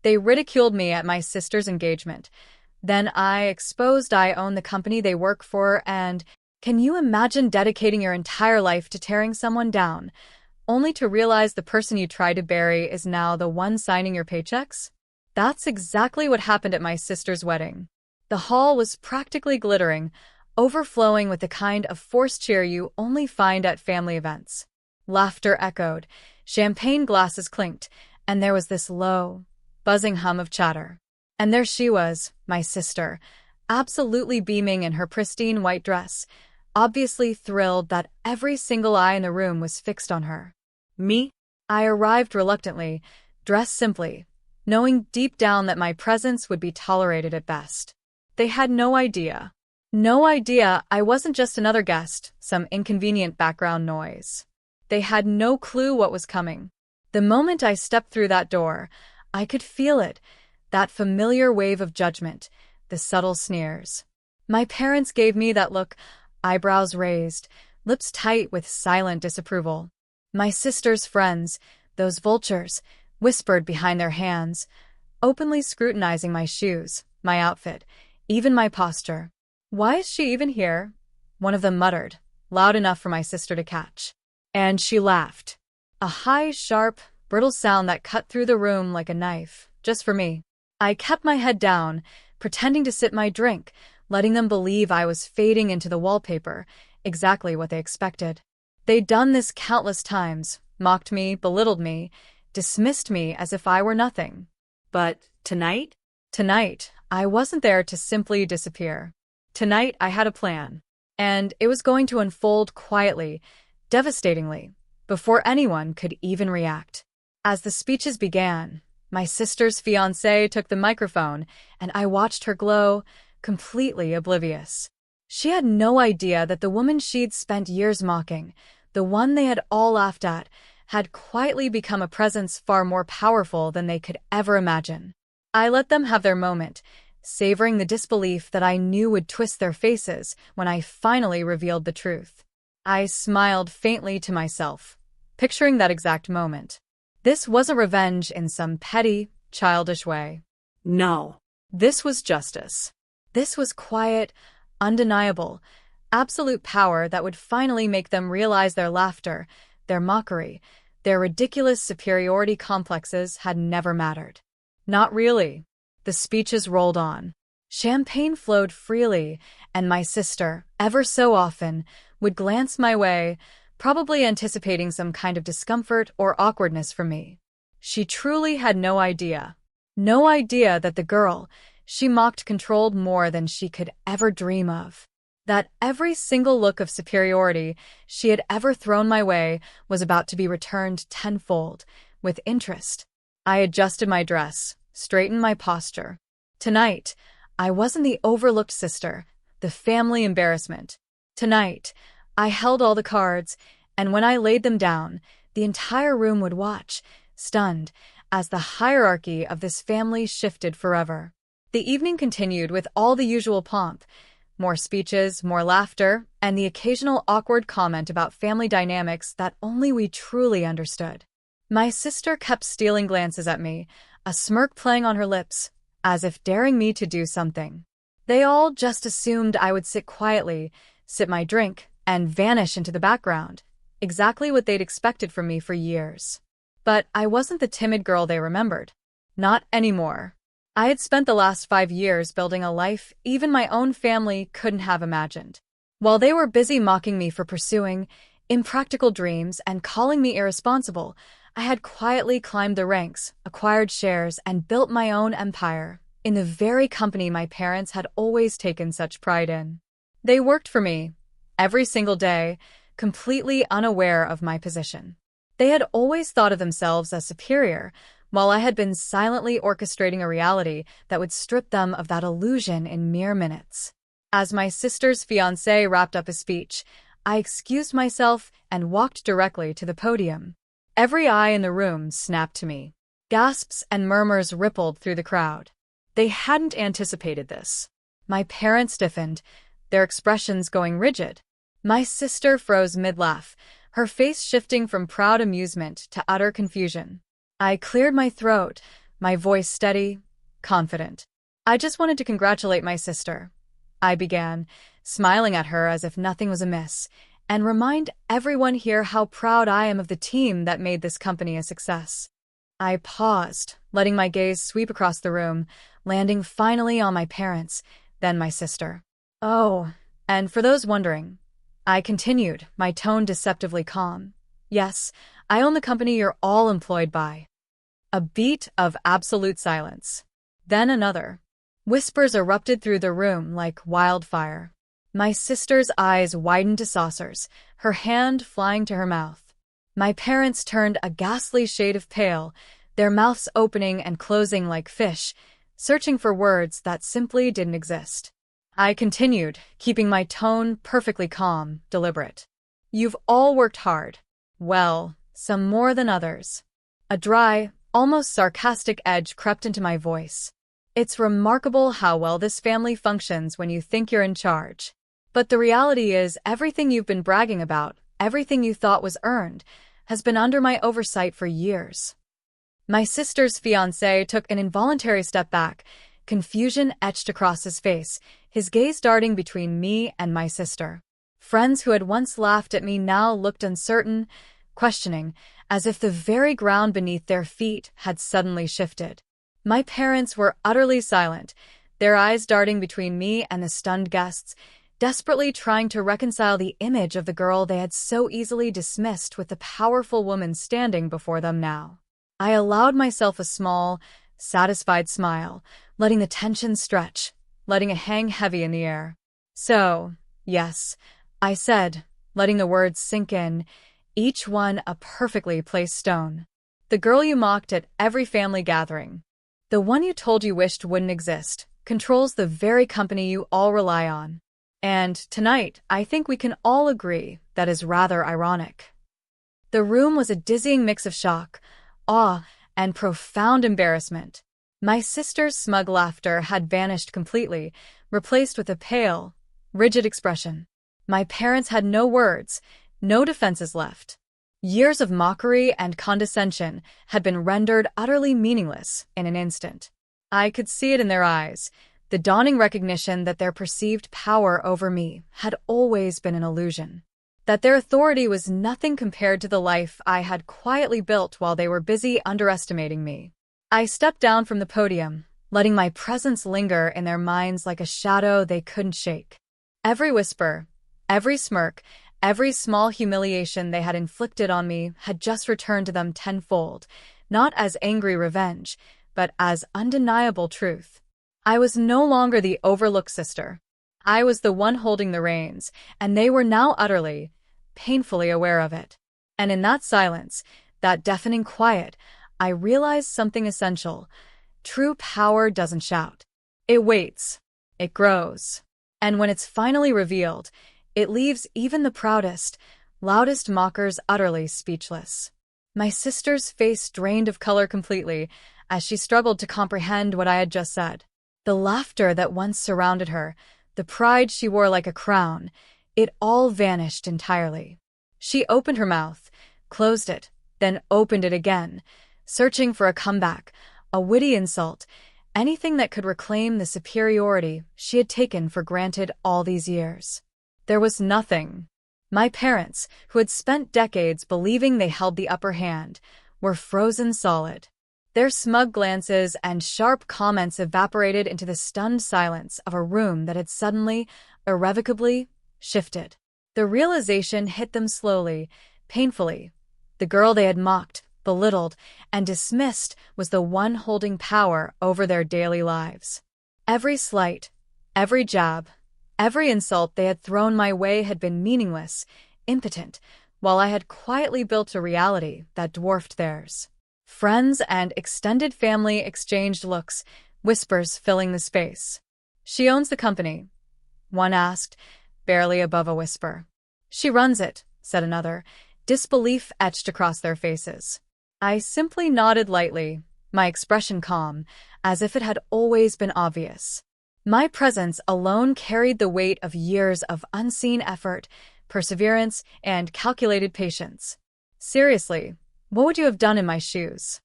They ridiculed me at my sister's engagement. Then I exposed I own the company they work for, and can you imagine dedicating your entire life to tearing someone down, only to realize the person you tried to bury is now the one signing your paychecks? That's exactly what happened at my sister's wedding. The hall was practically glittering, overflowing with the kind of forced cheer you only find at family events. Laughter echoed, champagne glasses clinked, and there was this low, buzzing hum of chatter. And there she was, my sister, absolutely beaming in her pristine white dress, obviously thrilled that every single eye in the room was fixed on her. Me? I arrived reluctantly, dressed simply, knowing deep down that my presence would be tolerated at best. They had no idea. No idea I wasn't just another guest, some inconvenient background noise. They had no clue what was coming. The moment I stepped through that door, I could feel it, that familiar wave of judgment, the subtle sneers. My parents gave me that look, eyebrows raised, lips tight with silent disapproval. My sister's friends, those vultures, whispered behind their hands, openly scrutinizing my shoes, my outfit, even my posture. "Why is she even here?" one of them muttered, loud enough for my sister to catch. And she laughed. A high, sharp, brittle sound that cut through the room like a knife, just for me. I kept my head down, pretending to sip my drink, letting them believe I was fading into the wallpaper, exactly what they expected. They'd done this countless times, mocked me, belittled me, dismissed me as if I were nothing. But tonight? Tonight, I wasn't there to simply disappear. Tonight, I had a plan. And it was going to unfold quietly, devastatingly, before anyone could even react. As the speeches began, my sister's fiancé took the microphone, and I watched her glow, completely oblivious. She had no idea that the woman she'd spent years mocking, the one they had all laughed at, had quietly become a presence far more powerful than they could ever imagine. I let them have their moment, savoring the disbelief that I knew would twist their faces when I finally revealed the truth. I smiled faintly to myself, picturing that exact moment. This wasn't revenge in some petty, childish way. No. This was justice. This was quiet, undeniable, absolute power that would finally make them realize their laughter, their mockery, their ridiculous superiority complexes had never mattered. Not really. The speeches rolled on. Champagne flowed freely, and my sister, ever so often, would glance my way, probably anticipating some kind of discomfort or awkwardness from me. She truly had no idea. No idea that the girl she mocked controlled more than she could ever dream of. That every single look of superiority she had ever thrown my way was about to be returned tenfold, with interest. I adjusted my dress, straightened my posture. Tonight, I wasn't the overlooked sister, the family embarrassment. Tonight, I held all the cards, and when I laid them down, the entire room would watch, stunned, as the hierarchy of this family shifted forever. The evening continued with all the usual pomp, more speeches, more laughter, and the occasional awkward comment about family dynamics that only we truly understood. My sister kept stealing glances at me, a smirk playing on her lips, as if daring me to do something. They all just assumed I would sit quietly, sip my drink, and vanish into the background, exactly what they'd expected from me for years. But I wasn't the timid girl they remembered. Not anymore. I had spent the last 5 years building a life even my own family couldn't have imagined. While they were busy mocking me for pursuing impractical dreams and calling me irresponsible, I had quietly climbed the ranks, acquired shares, and built my own empire in the very company my parents had always taken such pride in. They worked for me, every single day, completely unaware of my position. They had always thought of themselves as superior, while I had been silently orchestrating a reality that would strip them of that illusion in mere minutes. As my sister's fiancé wrapped up his speech, I excused myself and walked directly to the podium. Every eye in the room snapped to me. Gasps and murmurs rippled through the crowd. They hadn't anticipated this. My parents stiffened, their expressions going rigid. My sister froze mid-laugh, her face shifting from proud amusement to utter confusion. I cleared my throat, my voice steady, confident. "I just wanted to congratulate my sister," I began, smiling at her as if nothing was amiss, "and remind everyone here how proud I am of the team that made this company a success." I paused, letting my gaze sweep across the room, landing finally on my parents, then my sister. "Oh, and for those wondering," I continued, my tone deceptively calm, "yes, I own the company you're all employed by." A beat of absolute silence. Then another. Whispers erupted through the room like wildfire. My sister's eyes widened to saucers, her hand flying to her mouth. My parents turned a ghastly shade of pale, their mouths opening and closing like fish, searching for words that simply didn't exist. I continued, keeping my tone perfectly calm, deliberate. "You've all worked hard. Well, some more than others." A dry, almost sarcastic edge crept into my voice. "It's remarkable how well this family functions when you think you're in charge. But the reality is everything you've been bragging about, everything you thought was earned, has been under my oversight for years." My sister's fiancé took an involuntary step back, confusion etched across his face, his gaze darting between me and my sister. Friends who had once laughed at me now looked uncertain, questioning, as if the very ground beneath their feet had suddenly shifted. My parents were utterly silent, their eyes darting between me and the stunned guests, desperately trying to reconcile the image of the girl they had so easily dismissed with the powerful woman standing before them now. I allowed myself a small, satisfied smile, letting the tension stretch, letting it hang heavy in the air. "So, yes," I said, letting the words sink in, each one a perfectly placed stone. "The girl you mocked at every family gathering, the one you told you wished wouldn't exist, controls the very company you all rely on. And tonight, I think we can all agree that is rather ironic." The room was a dizzying mix of shock, awe, and profound embarrassment. My sister's smug laughter had vanished completely, replaced with a pale, rigid expression. My parents had no words, no defenses left. Years of mockery and condescension had been rendered utterly meaningless in an instant. I could see it in their eyes, the dawning recognition that their perceived power over me had always been an illusion, that their authority was nothing compared to the life I had quietly built while they were busy underestimating me. I stepped down from the podium, letting my presence linger in their minds like a shadow they couldn't shake. Every whisper, every smirk, every small humiliation they had inflicted on me had just returned to them tenfold, not as angry revenge, but as undeniable truth. I was no longer the overlooked sister. I was the one holding the reins, and they were now utterly, painfully aware of it. And in that silence, that deafening quiet, I realized something essential. True power doesn't shout. It waits. It grows. And when it's finally revealed, it leaves even the proudest, loudest mockers utterly speechless. My sister's face drained of color completely as she struggled to comprehend what I had just said. The laughter that once surrounded her, the pride she wore like a crown, it all vanished entirely. She opened her mouth, closed it, then opened it again, searching for a comeback, a witty insult, anything that could reclaim the superiority she had taken for granted all these years. There was nothing. My parents, who had spent decades believing they held the upper hand, were frozen solid. Their smug glances and sharp comments evaporated into the stunned silence of a room that had suddenly, irrevocably, shifted. The realization hit them slowly, painfully. The girl they had mocked, belittled, and dismissed was the one holding power over their daily lives. Every slight, every jab, every insult they had thrown my way had been meaningless, impotent, while I had quietly built a reality that dwarfed theirs. Friends and extended family exchanged looks, whispers filling the space. "She owns the company," one asked, barely above a whisper. "She runs it," said another, disbelief etched across their faces. I simply nodded lightly, my expression calm, as if it had always been obvious. My presence alone carried the weight of years of unseen effort, perseverance, and calculated patience. Seriously, what would you have done in my shoes?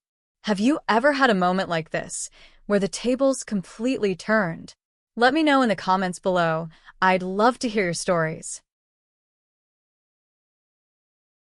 Have you ever had a moment like this, where the tables completely turned? Let me know in the comments below. I'd love to hear your stories.